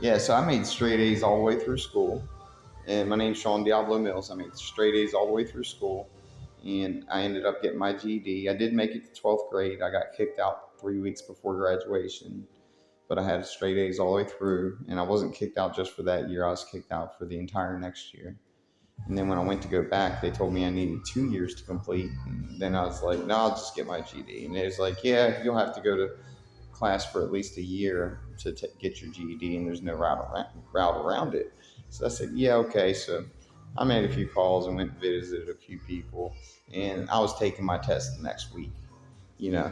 Yeah, so I made straight A's all the way through school. And my name's Sean Diablo Mills. I made straight A's all the way through school. And I ended up getting my GED. I did make it to 12th grade. I got kicked out 3 weeks before graduation, but I had straight A's all the way through. And I wasn't kicked out just for that year, I was kicked out for the entire next year. And then when I went to go back, they told me I needed 2 years to complete. And then I was like, no, I'll just get my GED. And it was like, yeah, you'll have to go to class for at least a year to get your GED, and there's no route around it. So I said, yeah, okay. So I made a few calls and went and visited a few people, and I was taking my test the next week.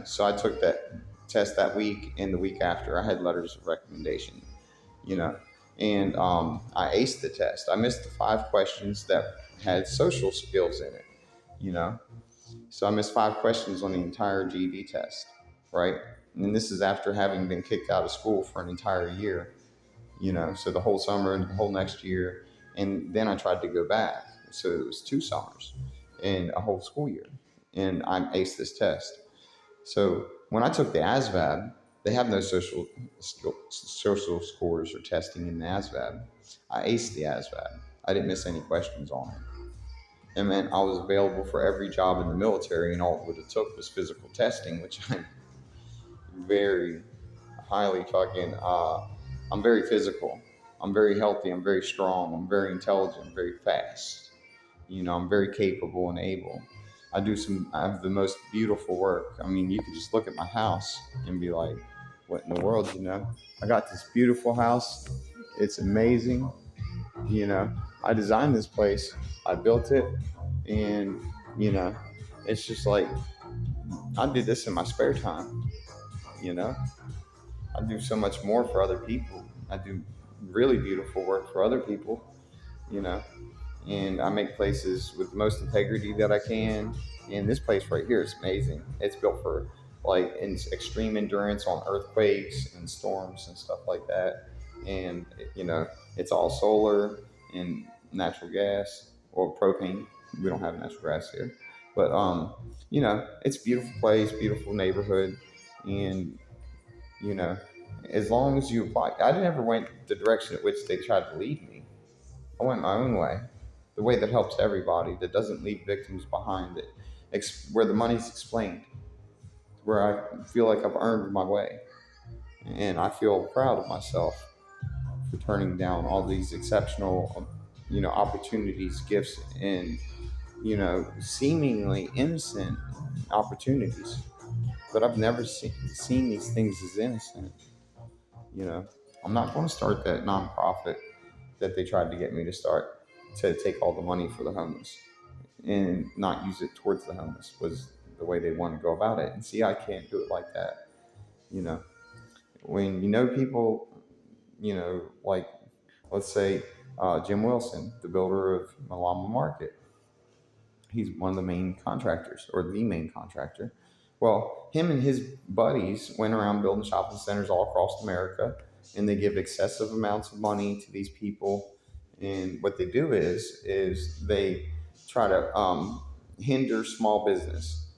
So I took that test that week, and the week after, I had letters of recommendation. You know, and I aced the test. I missed the 5 questions that had social skills in it. You know, so I missed 5 questions on the entire GED test, right? And this is after having been kicked out of school for an entire year, so the whole summer and the whole next year. And then I tried to go back. So it was 2 summers and a whole school year. And I aced this test. So when I took the ASVAB, they have no social scores or testing in the ASVAB. I aced the ASVAB. I didn't miss any questions on it. It meant I was available for every job in the military, and all it would have took was physical testing, which I'm very highly fucking. I'm very physical. I'm very healthy. I'm very strong. I'm very intelligent. Very fast. I'm very capable and able. I have the most beautiful work. I mean, you could just look at my house and be like, what in the world, I got this beautiful house. It's amazing. I designed this place. I built it. And, it's just like, I did this in my spare time. You know, I do so much more for other people. I do really beautiful work for other people, you know, and I make places with the most integrity that I can. And this place right here is amazing. It's built for like extreme endurance on earthquakes and storms and stuff like that. And, it's all solar and natural gas or propane. We don't have natural gas here. But, it's a beautiful place, beautiful neighborhood. And you know, as long as you apply. I never went the direction at which they tried to lead me. I went my own way, the way that helps everybody, that doesn't leave victims behind, where the money's explained, where I feel like I've earned my way. And I feel proud of myself for turning down all these exceptional, opportunities, gifts, and, seemingly innocent opportunities. But I've never seen these things as innocent. You know, I'm not going to start that nonprofit that they tried to get me to start, to take all the money for the homeless and not use it towards the homeless, was the way they want to go about it. And see, I can't do it like that. You know, when people, like, let's say Jim Wilson, the builder of Malama Market, he's one of the main contractors, or the main contractor. Well, him and his buddies went around building shopping centers all across America, and they give excessive amounts of money to these people. And what they do is they try to hinder small business.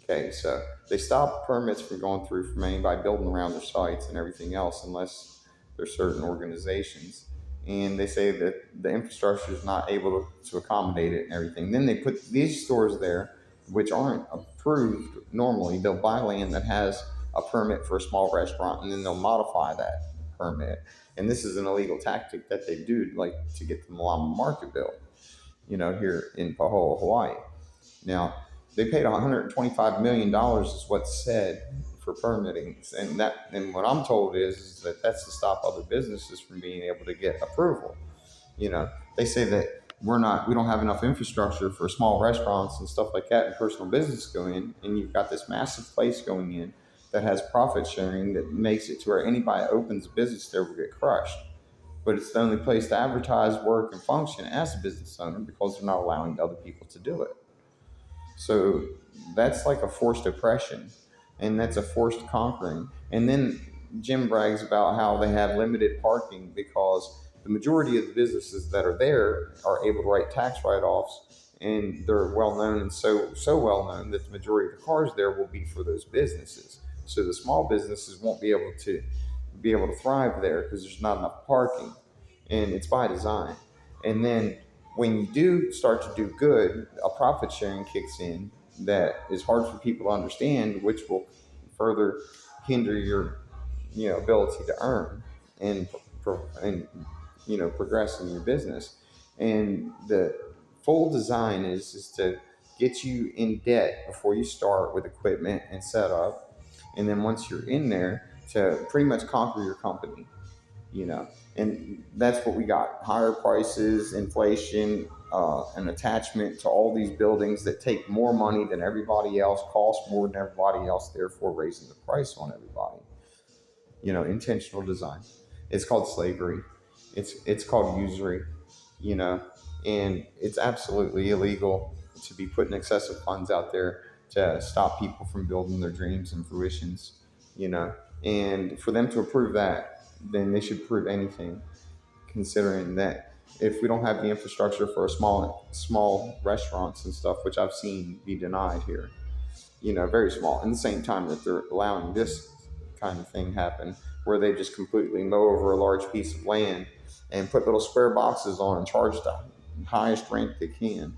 Okay, so they stop permits from going through from anybody building around their sites and everything else, unless there's certain organizations. And they say that the infrastructure is not able to accommodate it and everything. Then they put these stores there, which aren't approved normally. They'll buy land that has a permit for a small restaurant, and then they'll modify that permit. And this is an illegal tactic that they do, like, to get the Malama Market built, here in Pahoa, Hawaii. Now, they paid $125 million is what's said for permitting. And what I'm told is that that's to stop other businesses from being able to get approval. They say that we don't have enough infrastructure for small restaurants and stuff like that and personal business going in. And you've got this massive place going in that has profit sharing that makes it to where anybody that opens a business there will get crushed. But it's the only place to advertise, work, and function as a business owner, because they're not allowing other people to do it. So that's like a forced oppression, and that's a forced conquering. And then Jim brags about how they have limited parking because the majority of the businesses that are there are able to write tax write-offs, and they're well known, and so well known that the majority of the cars there will be for those businesses. So the small businesses won't be able to be able to thrive there because there's not enough parking, and it's by design. And then when you do start to do good, a profit sharing kicks in that is hard for people to understand, which will further hinder your ability to earn and and progress in your business. And the full design is to get you in debt before you start with equipment and setup, and then once you're in there to pretty much conquer your company. And that's what we got: higher prices, inflation, an attachment to all these buildings that take more money than everybody else, cost more than everybody else, therefore raising the price on everybody. Intentional design. It's called slavery. It's called usury. You know, and it's absolutely illegal to be putting excessive funds out there to stop people from building their dreams and fruitions. You know, and for them to approve that, then they should approve anything, considering that if we don't have the infrastructure for a small restaurants and stuff, which I've seen be denied here, very small. In the same time that they're allowing this kind of thing happen, where they just completely mow over a large piece of land and put little square boxes on and charge the highest rent they can,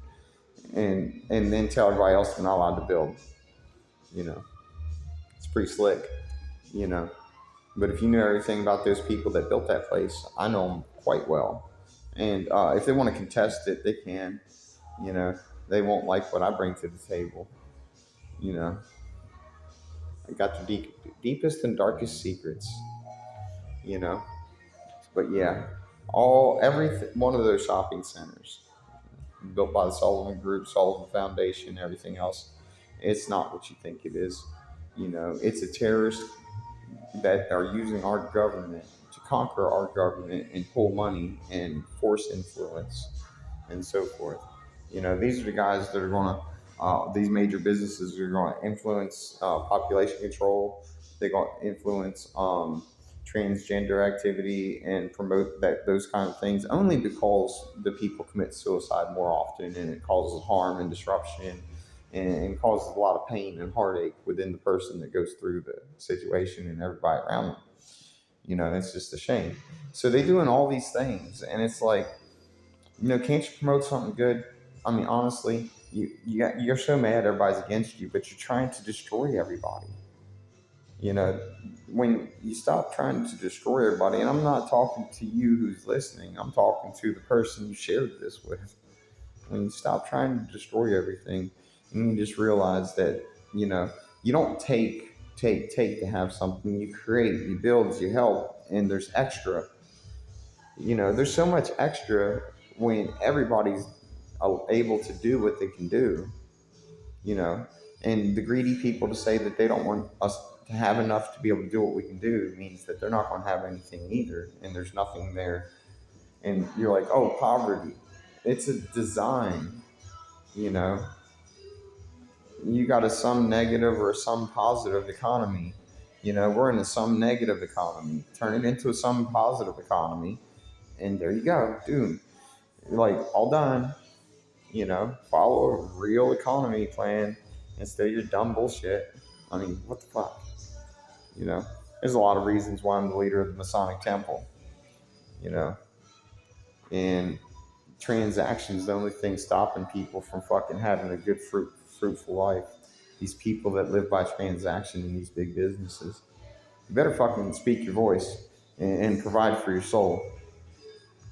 and then tell everybody else they're not allowed to build. You know, it's pretty slick. You know, but if you knew everything about those people that built that place, I know them quite well. And if they want to contest it, they can. You know, they won't like what I bring to the table. You know, I got the deepest and darkest secrets. You know, but yeah, every one of those shopping centers built by the Sullivan Group, Sullivan Foundation, everything else, it's not what you think it is. It's a terrorist that are using our government to conquer our government and pull money and force influence and so forth. These are the guys that are going to, these major businesses are going to influence population control. They're going to influence transgender activity and promote those kind of things only because the people commit suicide more often, and it causes harm and disruption, and causes a lot of pain and heartache within the person that goes through the situation and everybody around them. It's just a shame. So they're doing all these things, and it's like, can't you promote something good? I mean, honestly, you're so mad everybody's against you, but you're trying to destroy everybody. You know, when you stop trying to destroy everybody, and I'm not talking to you who's listening, I'm talking to the person you shared this with. When you stop trying to destroy everything, and you just realize that, you don't take to have something. You create, you build, you help, and there's extra. There's so much extra when everybody's able to do what they can do. you know and the greedy people to say that they don't want us to have enough to be able to do what we can do means that they're not going to have anything either, and there's nothing there. And you're like, oh, poverty, it's a design. you know you got a some negative or a some positive economy. We're in a some negative economy, turn it into a some positive economy, and there you go, dude. Like, all done. Follow a real economy plan instead of your dumb bullshit. I mean, what the fuck? You know, there's a lot of reasons why I'm the leader of the Masonic Temple. You know, and transactions, the only thing stopping people from fucking having a good, fruitful life. These people that live by transaction in these big businesses. You better fucking speak your voice and provide for your soul.